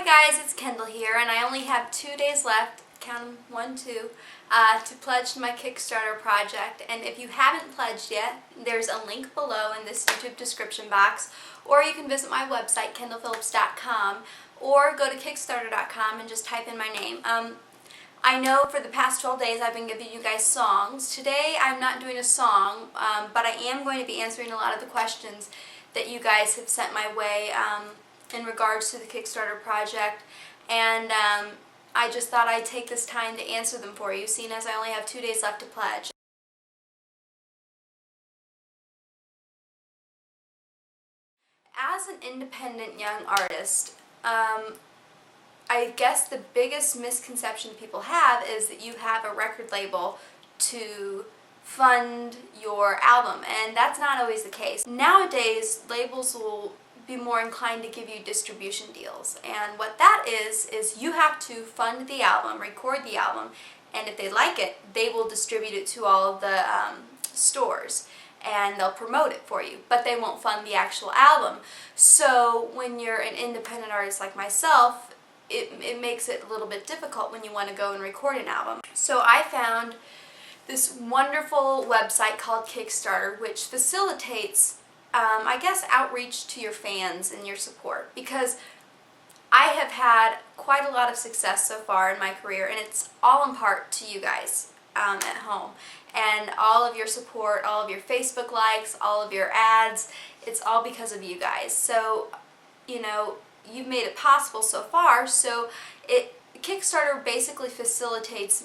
guys, it's Kendall here, and I only have 2 days left, count them, 1, 2, to pledge to my Kickstarter project. And if you haven't pledged yet, there's a link below in this YouTube description box, or you can visit my website, kendallphillips.com, or go to kickstarter.com and just type in my name. I know for the past 12 days I've been giving you guys songs. Today I'm not doing a song, but I am going to be answering a lot of the questions that you guys have sent my way in regards to the Kickstarter project, and I just thought I'd take this time to answer them for you, seeing as I only have 2 days left to pledge. As an independent young artist, I guess the biggest misconception people have is that you have a record label to fund your album, and that's not always the case. Nowadays, labels will be more inclined to give you distribution deals, and what that is you have to fund the album, record the album, and if they like it, they will distribute it to all of the stores, and they'll promote it for you, but they won't fund the actual album. So when you're an independent artist like myself, it makes it a little bit difficult when you want to go and record an album. So I found this wonderful website called Kickstarter, which facilitates I guess outreach to your fans and your support, because I have had quite a lot of success so far in my career, and it's all in part to you guys at home, and all of your support, all of your Facebook likes, all of your ads. It's all because of you guys. So, you know, you've made it possible so far. So Kickstarter basically facilitates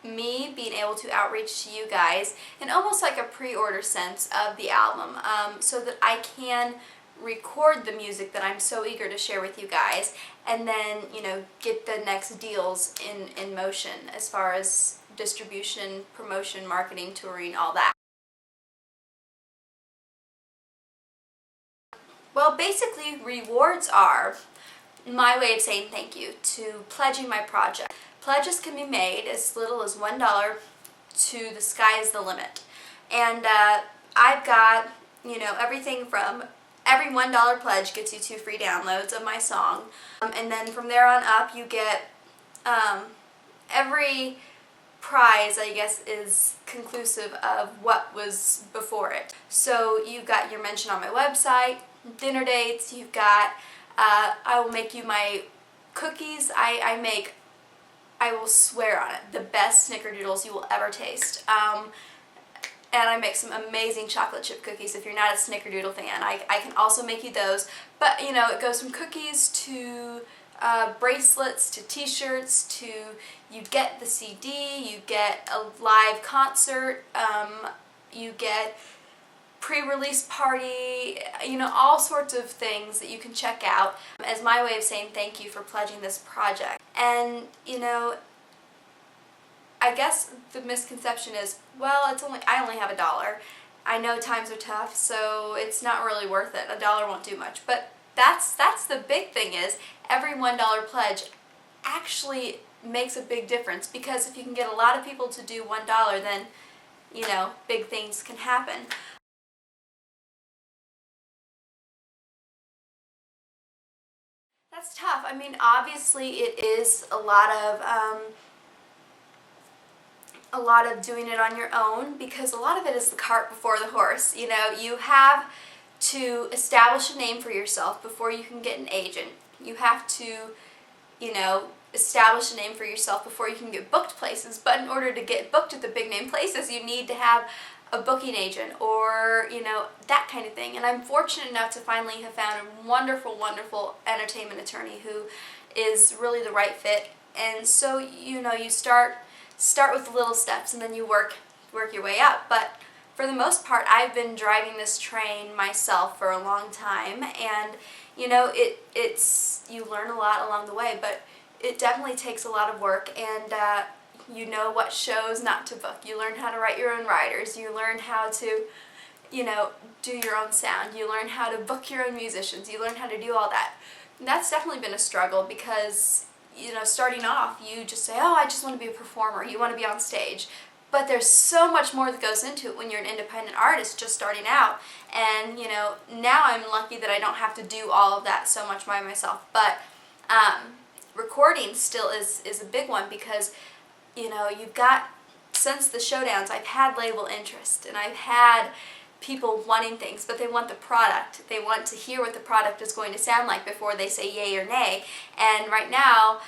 me being able to outreach to you guys in almost like a pre-order sense of the album, so that I can record the music that I'm so eager to share with you guys, and then, you know, get the next deals in motion as far as distribution, promotion, marketing, touring, all that. Well, basically rewards are my way of saying thank you to pledging my project. Pledges can be made as little as $1 to the sky is the limit. And I've got, you know, everything from every $1 pledge gets you 2 free downloads of my song. And then from there on up you get every prize, I guess, is conclusive of what was before it. So you've got your mention on my website, dinner dates, you've got, I will make you my cookies. I will swear on it, the best snickerdoodles you will ever taste. And I make some amazing chocolate chip cookies if you're not a snickerdoodle fan. I can also make you those. But, you know, it goes from cookies to bracelets to t-shirts to you get the CD, you get a live concert, you get pre-release party, you know, all sorts of things that you can check out as my way of saying thank you for pledging this project. And, you know, I guess the misconception is, well, I only have $1. I know times are tough, so it's not really worth it. $1 won't do much. But that's the big thing, is every $1 pledge actually makes a big difference, because if you can get a lot of people to do $1, then, you know, big things can happen. That's tough. I mean, obviously it is a lot of doing it on your own, because a lot of it is the cart before the horse. You know, you have to establish a name for yourself before you can get an agent. You have to, you know, establish a name for yourself before you can get booked places. But in order to get booked at the big name places, you need to have a booking agent, or, you know, that kind of thing. And I'm fortunate enough to finally have found a wonderful, wonderful entertainment attorney who is really the right fit. And so, you know, you start with little steps, and then you work your way up. But for the most part, I've been driving this train myself for a long time, and, you know, it's you learn a lot along the way, but it definitely takes a lot of work, and you know what shows not to book. You learn how to write your own writers. You learn how to, you know, do your own sound. You learn how to book your own musicians. You learn how to do all that. And that's definitely been a struggle, because, you know, starting off, you just say, oh, I just want to be a performer. You want to be on stage. But there's so much more that goes into it when you're an independent artist just starting out. And, you know, now I'm lucky that I don't have to do all of that so much by myself. But recording still is a big one because, you know, you've got, since the showdowns, I've had label interest and I've had people wanting things, but they want the product. They want to hear what the product is going to sound like before they say yay or nay. And right now,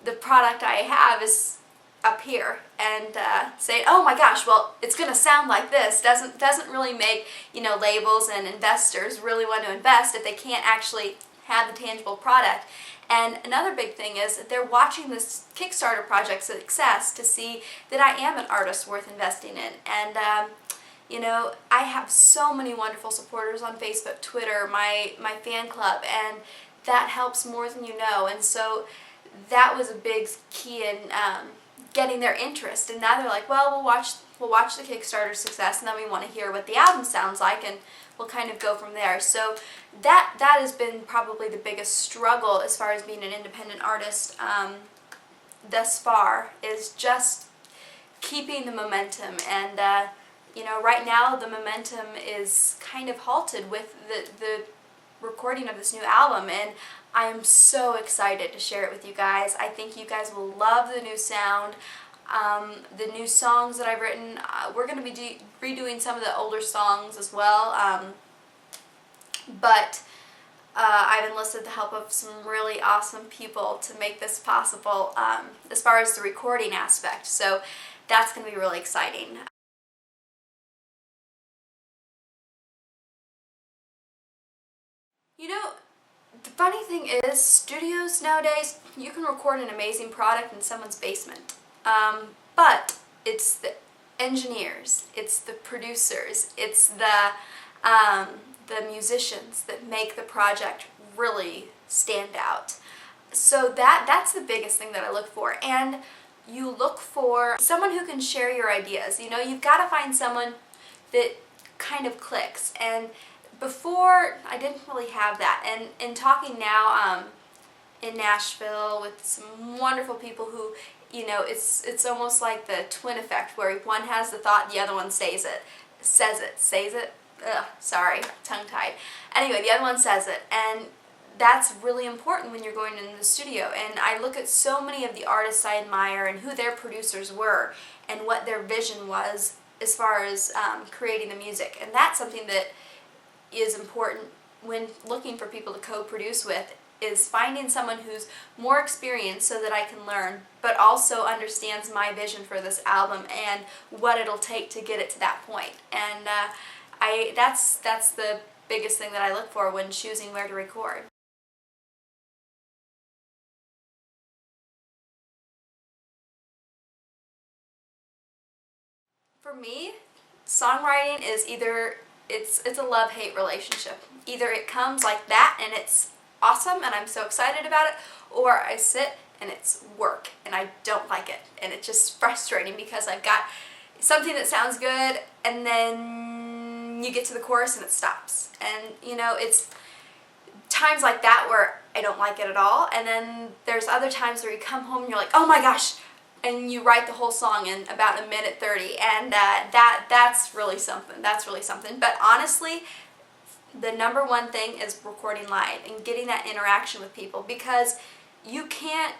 the product I have is up here, and saying, oh my gosh, well, it's going to sound like this doesn't really make, you know, labels and investors really want to invest if they can't actually have the tangible product. And another big thing is that they're watching this Kickstarter project success to see that I am an artist worth investing in. And you know, I have so many wonderful supporters on Facebook, Twitter, my fan club, and that helps more than you know. And so that was a big key in getting their interest. And now they're like, well, we'll watch the Kickstarter success, and then we want to hear what the album sounds like, and we'll kind of go from there. So that has been probably the biggest struggle as far as being an independent artist thus far, is just keeping the momentum. And you know, right now the momentum is kind of halted with the recording of this new album, and I am so excited to share it with you guys. I think you guys will love the new sound, the new songs that I've written. We're going to be redoing some of the older songs as well, but I've enlisted the help of some really awesome people to make this possible as far as the recording aspect, so that's going to be really exciting. You know, the funny thing is, studios nowadays, you can record an amazing product in someone's basement. But it's the engineers, it's the producers, it's the musicians that make the project really stand out. So that's the biggest thing that I look for. And you look for someone who can share your ideas. You know, you've got to find someone that kind of clicks. And before, I didn't really have that, and in talking now in Nashville with some wonderful people who, you know, it's almost like the twin effect, where one has the thought, the other one says it. Ugh, sorry, tongue-tied. Anyway, the other one says it, and that's really important when you're going into the studio. And I look at so many of the artists I admire and who their producers were and what their vision was as far as creating the music, and that's something that is important when looking for people to co-produce with, is finding someone who's more experienced so that I can learn, but also understands my vision for this album and what it'll take to get it to that point. And that's the biggest thing that I look for when choosing where to record. For me, songwriting is either it's a love-hate relationship. Either it comes like that and it's awesome and I'm so excited about it, or I sit and it's work and I don't like it, and it's just frustrating because I've got something that sounds good and then you get to the chorus and it stops. And you know, it's times like that where I don't like it at all, and then there's other times where you come home and you're like, oh my gosh, and you write the whole song in about 1:30, and that's really something. That's really something. But honestly, the number one thing is recording live and getting that interaction with people, because you can't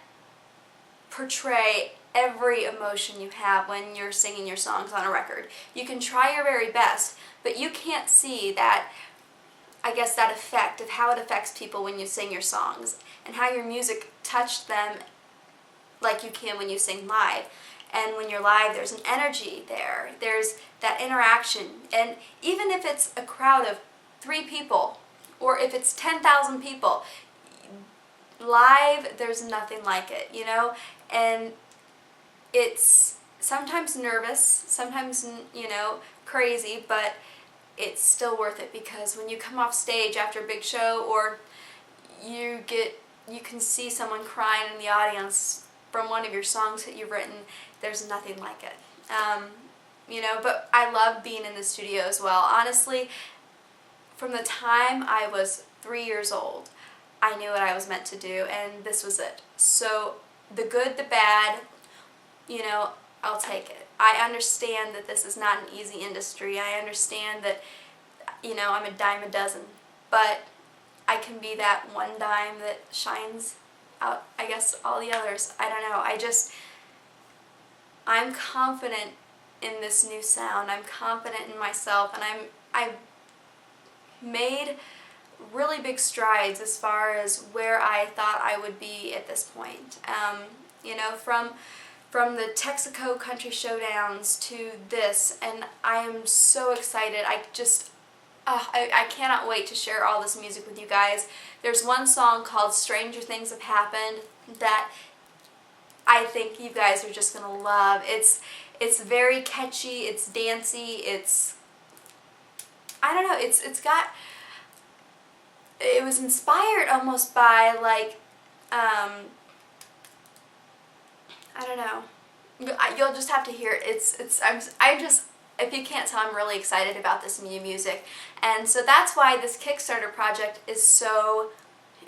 portray every emotion you have when you're singing your songs on a record. You can try your very best, but you can't see that, I guess, that effect of how it affects people when you sing your songs and how your music touched them like you can when you sing live. And when you're live, there's an energy there. There's that interaction. And even if it's a crowd of 3 people, or if it's 10,000 people, live, there's nothing like it, you know? And it's sometimes nervous, sometimes, you know, crazy, but it's still worth it, because when you come off stage after a big show, or you can see someone crying in the audience from one of your songs that you've written, there's nothing like it. You know, but I love being in the studio as well. Honestly, from the time I was 3 years old, I knew what I was meant to do, and this was it. So the good, the bad, you know, I'll take it. I understand that this is not an easy industry. I understand that, you know, I'm a dime a dozen, but I can be that one dime that shines I guess all the others. I don't know. I'm confident in this new sound. I'm confident in myself, and I've made really big strides as far as where I thought I would be at this point. You know, from the Texaco Country Showdowns to this, and I am so excited. I cannot wait to share all this music with you guys. There's one song called Stranger Things Have Happened that I think you guys are just going to love. It's very catchy, it's dancey, I don't know, it was inspired almost by, like, I don't know. You'll just have to hear it. If you can't tell, I'm really excited about this new music. And so that's why this Kickstarter project is so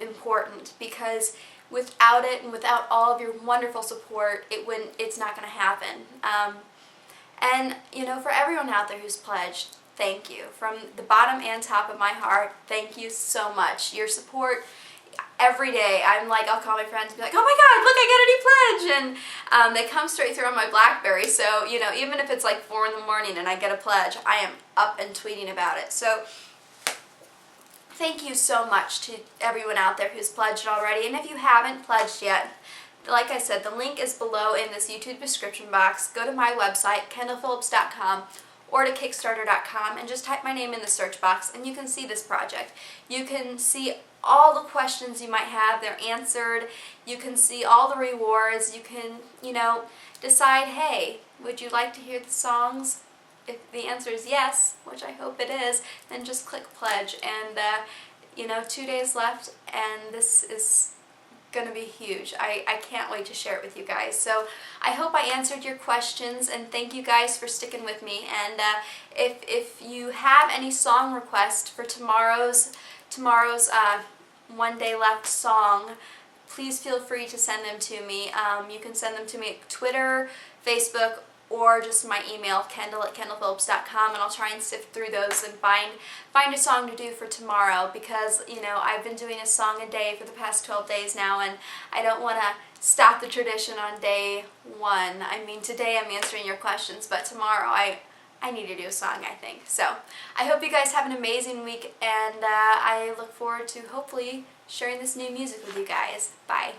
important, because without it and without all of your wonderful support, it's not going to happen. And, you know, for everyone out there who's pledged, thank you. From the bottom and top of my heart, thank you so much. Your support every day, I'll call my friends and be like, oh my God, look, I got a new pledge, and they come straight through on my BlackBerry, so, you know, even if it's like 4 in the morning and I get a pledge, I am up and tweeting about it. So, thank you so much to everyone out there who's pledged already, and if you haven't pledged yet, like I said, the link is below in this YouTube description box. Go to my website, kendallphillips.com, or to Kickstarter.com, and just type my name in the search box, and you can see this project. You can see all the questions you might have, they're answered. You can see all the rewards. You can, you know, decide, hey, would you like to hear the songs? If the answer is yes, which I hope it is, then just click pledge. And, you know, 2 days left, and this is going to be huge. I can't wait to share it with you guys. So I hope I answered your questions, and thank you guys for sticking with me. And if you have any song requests for tomorrow's 1 day left song, please feel free to send them to me. You can send them to me at Twitter, Facebook, or just my email, kendall@kendallphillips.com, and I'll try and sift through those and find a song to do for tomorrow, because, you know, I've been doing a song a day for the past 12 days now, and I don't want to stop the tradition on day 1. I mean, today I'm answering your questions, but tomorrow I need to do a song, I think. So, I hope you guys have an amazing week, and I look forward to hopefully sharing this new music with you guys. Bye.